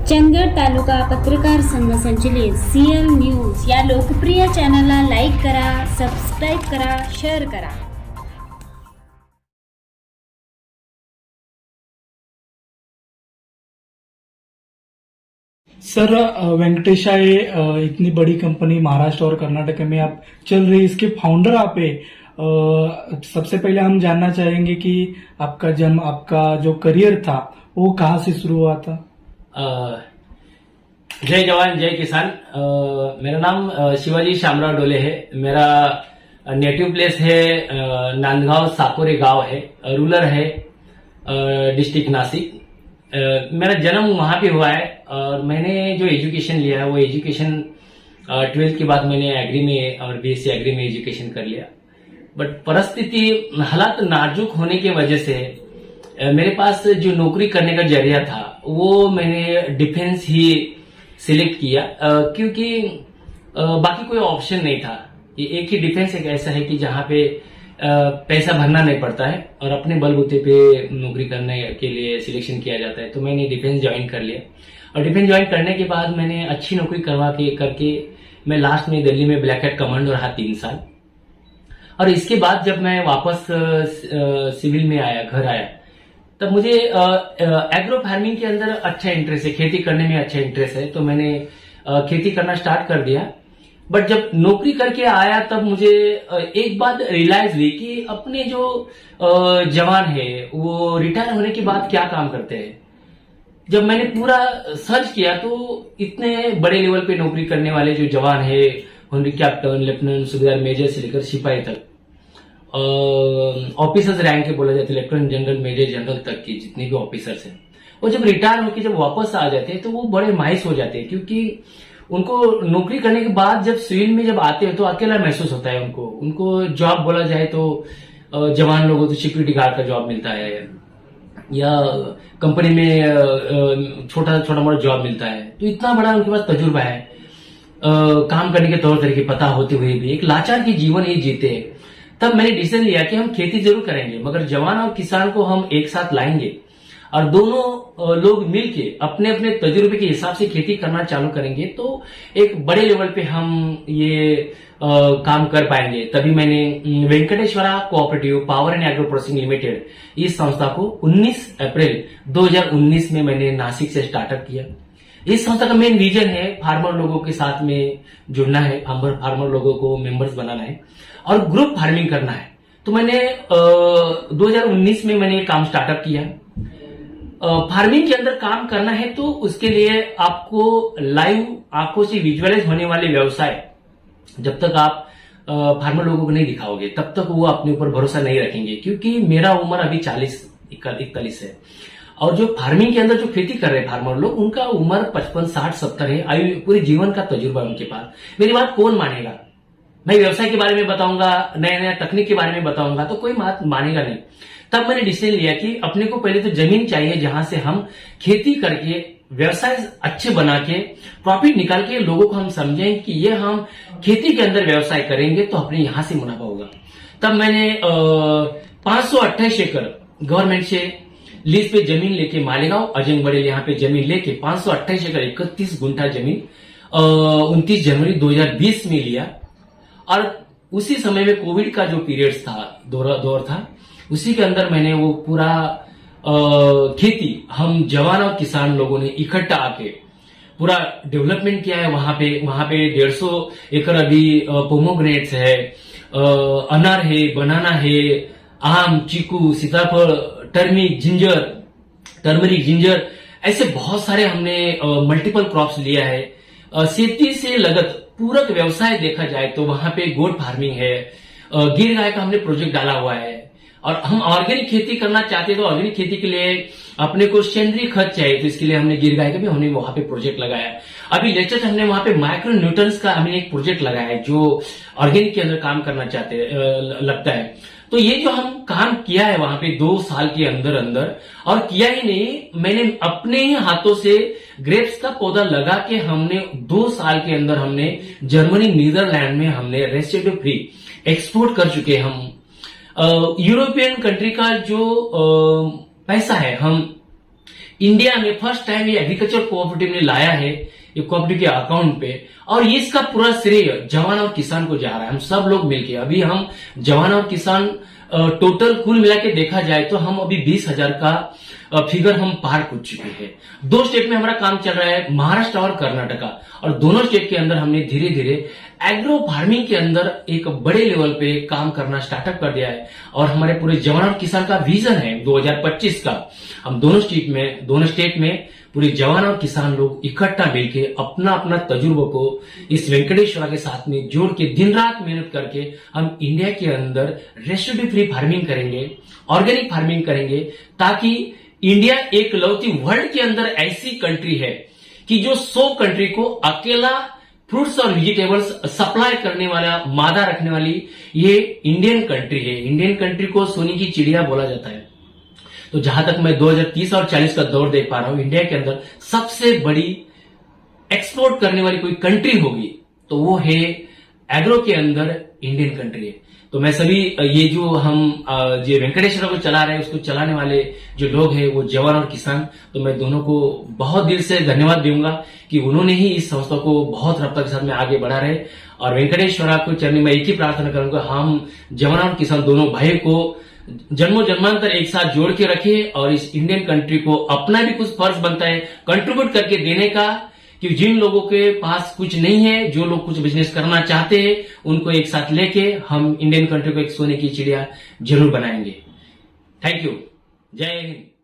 चंदगड तालुका पत्रकार संघ संचलित CL न्यूज या लोकप्रिय चॅनलला लाईक करा, सबस्क्राईब करा, शेअर करा। सर, वेंकटेशा ये इतनी बड़ी कंपनी महाराष्ट्र और कर्नाटक में आप चल रही, इसके फाउंडर आप है। सबसे पहले हम जानना चाहेंगे कि आपका जन्म, आपका जो करियर था वो कहाँ से शुरू हुआ था। जय जवान जय किसान। मेरा नाम शिवाजी शामराव डोले है। मेरा नेटिव प्लेस है नांदगांव साकोरे गांव है, रूरल है, डिस्ट्रिक्ट नासिक। मेरा जन्म वहां पे हुआ है और मैंने जो एजुकेशन लिया है वो एजुकेशन 12th के बाद मैंने एग्री में और BSc एग्री में एजुकेशन कर लिया। बट परिस्थिति हालात नाजुक होने की वजह से मेरे पास जो नौकरी करने का जरिया था वो मैंने डिफेंस ही सिलेक्ट किया, क्योंकि बाकी कोई ऑप्शन नहीं था। ये एक ही डिफेंस एक ऐसा है कि जहां पे पैसा भरना नहीं पड़ता है और अपने बलबूते पे नौकरी करने के लिए सिलेक्शन किया जाता है। तो मैंने डिफेंस ज्वाइन कर लिया और डिफेंस ज्वाइन करने के बाद मैंने अच्छी नौकरी करके मैं लास्ट में दिल्ली में ब्लैक हैट कमांडो रहा 3 साल। और इसके बाद जब मैं वापस सिविल में आया, घर आया, तब मुझे एग्रो फार्मिंग के अंदर अच्छा इंटरेस्ट है, खेती करने में अच्छा इंटरेस्ट है। तो मैंने खेती करना स्टार्ट कर दिया। बट जब नौकरी करके आया तब मुझे एक बात रियलाइज हुई कि अपने जो जवान है वो रिटायर होने के बाद क्या काम करते हैं। जब मैंने पूरा सर्च किया तो इतने बड़े लेवल पे नौकरी करने वाले जो जवान है, होनरी कैप्टन, लेफ्टिनेंट, सूबेदार, मेजर से लेकर सिपाही तक, ऑफिसर्स रैंक के बोला जाते, लेफ्टिनेंट जनरल, मेजर जनरल तक की जितने भी ऑफिसर्स हैं, वो जब रिटायर होकर जब वापस आ जाते हैं तो वो बड़े मायूस हो जाते हैं, क्योंकि उनको नौकरी करने के बाद जब सिविल में जब आते हैं तो अकेला महसूस होता है। उनको जॉब बोला जाए तो जवान लोगों को तो सिक्योरिटी गार्ड का जॉब मिलता है या कंपनी में छोटा मोटा जॉब मिलता है। तो इतना बड़ा उनके पास तजुर्बा है, काम करने के तौर तरीके पता होते हुए भी एक लाचार की जीवन ही जीते हैं। तब मैंने डिसीजन लिया कि हम खेती जरूर करेंगे, मगर जवान और किसान को हम एक साथ लाएंगे और दोनों लोग मिलके अपने अपने तजुर्बे के हिसाब से खेती करना चालू करेंगे तो एक बड़े लेवल पे हम ये काम कर पाएंगे। तभी मैंने Venkateshwara cooperative power and agro processing limited इस संस्था को 19 अप्रैल 2019 में मैंने नासिक से स्टार्टअप किया। इस संस्था का मेन विजन है फार्मर लोगों के साथ में जुड़ना है, फार्मर लोगों को मेंबर्स बनाना है और ग्रुप फार्मिंग करना है। तो मैंने 2019 में मैंने काम स्टार्टअप किया। फार्मिंग के अंदर काम करना है तो उसके लिए आपको लाइव आंखों से विजुअलाइज होने वाले व्यवसाय जब तक आप फार्मर लोगों को नहीं दिखाओगे तब तक वो अपने ऊपर भरोसा नहीं रखेंगे, क्योंकि मेरा उम्र अभी 40-41 है और जो फार्मिंग के अंदर जो खेती कर रहे हैं फार्मर लोग, उनका उम्र 55, 60, 70 है। आयु पूरे जीवन का तजुर्बा है उनके पास। मेरी बात कौन मानेगा? मैं व्यवसाय के बारे में बताऊंगा, नया तकनीक के बारे में बताऊंगा तो कोई बात मानेगा नहीं। तब मैंने डिसीजन लिया कि अपने को पहले तो जमीन चाहिए जहां से हम खेती करके व्यवसाय अच्छे बना के प्रॉफिट निकाल के लोगों को हम समझें कि ये हम खेती के अंदर व्यवसाय करेंगे तो अपने यहां से मुनाफा होगा। तब मैंने 528 एकड़ गवर्नमेंट से लीज पे जमीन लेके मालेगांव अजंग बड़ेल यहाँ पे जमीन लेके 528 एकड़ 31 गुंठा जमीन 29 जनवरी 2020 में लिया। और उसी समय में कोविड का जो पीरियड था, दौर था, उसी के अंदर मैंने वो पूरा खेती हम जवान और किसान लोगों ने इकट्ठा आके पूरा डेवलपमेंट किया है। वहां पे 150 एकड़ अभी पोमोग्रेनेट्स है, अनार है, बनाना है, आम, चीकू, सीताफल, टर्मरिक जिंजर, ऐसे बहुत सारे हमने मल्टीपल क्रॉप्स लिया है। खेती से लगत पूरक व्यवसाय देखा जाए तो वहां पे गोट फार्मिंग है, गिर गाय का हमने प्रोजेक्ट डाला हुआ है और हम ऑर्गेनिक खेती करना चाहते हैं। तो ऑर्गेनिक खेती के लिए अपने को सेंद्रीय खत चाहिए, तो इसके लिए हमने गिर गाय का भी हमने वहां पे प्रोजेक्ट लगाया। अभी लेटेस्ट हमने वहां पे माइक्रो न्यूट्रंस का हमने एक प्रोजेक्ट लगाया है जो ऑर्गेनिक के अंदर काम करना चाहते लगता है। तो ये जो हम काम किया है वहां पे 2 साल के अंदर और किया ही नहीं, मैंने अपने ही हाथों से ग्रेप्स का पौधा लगा के हमने 2 साल के अंदर हमने जर्मनी, नीदरलैंड में हमने रेसिड्यू फ्री एक्सपोर्ट कर चुके। हम यूरोपियन कंट्री का जो पैसा है हम इंडिया में फर्स्ट टाइम ये एग्रीकल्चर कोऑपरेटिव ने लाया है, ये कोऑपरेटिव के अकाउंट पे, और ये इसका पूरा श्रेय जवान और किसान को जा रहा है। हम सब लोग मिलके, अभी हम जवान और किसान टोटल कुल मिला के देखा जाए तो हम अभी 20,000 का फिगर हम पार कर चुके हैं। 2 स्टेट में हमारा काम चल रहा है, महाराष्ट्र और कर्नाटका, और दोनों स्टेट के अंदर हमने धीरे धीरे एग्रो फार्मिंग के अंदर एक बड़े लेवल पे काम करना स्टार्टअप कर दिया है। और हमारे पूरे जवान और किसान का विजन है 2025 का, हम दोनों स्टेट में पूरे जवान और किसान लोग इकट्ठा मिलके अपना अपना तजुर्बा को इस वेंकटेश्वरा के साथ में जोड़ के दिन रात मेहनत करके हम इंडिया के अंदर रेसिड्यू फ्री फार्मिंग करेंगे, ऑर्गेनिक फार्मिंग करेंगे, ताकि इंडिया एक लौती वर्ल्ड के अंदर ऐसी कंट्री है कि जो 100 कंट्री को अकेला फ्रूट्स और वेजिटेबल्स सप्लाई करने वाला, मादा रखने वाली ये इंडियन कंट्री है। इंडियन कंट्री को सोने की चिड़िया बोला जाता है। तो जहां तक मैं 2030 और 40 का दौर देख पा रहा हूं, इंडिया के अंदर सबसे बड़ी एक्सपोर्ट करने वाली कोई कंट्री होगी तो वो है एग्रो के अंदर इंडियन कंट्री है। तो मैं सभी ये जो हम ये वेंकटेश्वरा को चला रहे हैं, उसको चलाने वाले जो लोग हैं वो जवान और किसान, तो मैं दोनों को बहुत दिल से धन्यवाद दूंगा कि उन्होंने ही इस संस्था को बहुत रफ्तार के साथ में आगे बढ़ा रहे। और वेंकटेश्वरा को चरणों में एक ही प्रार्थना करूंगा, हम जवान और किसान दोनों भाई को जन्मों जन्मांतर एक साथ जोड़ के रखे और इस इंडियन कंट्री को अपना भी कुछ फर्ज बनता है कंट्रीब्यूट करके देने का, कि जिन लोगों के पास कुछ नहीं है, जो लोग कुछ बिजनेस करना चाहते हैं, उनको एक साथ लेके हम इंडियन कंट्री को एक सोने की चिड़िया जरूर बनाएंगे। Thank you. जय हिंद।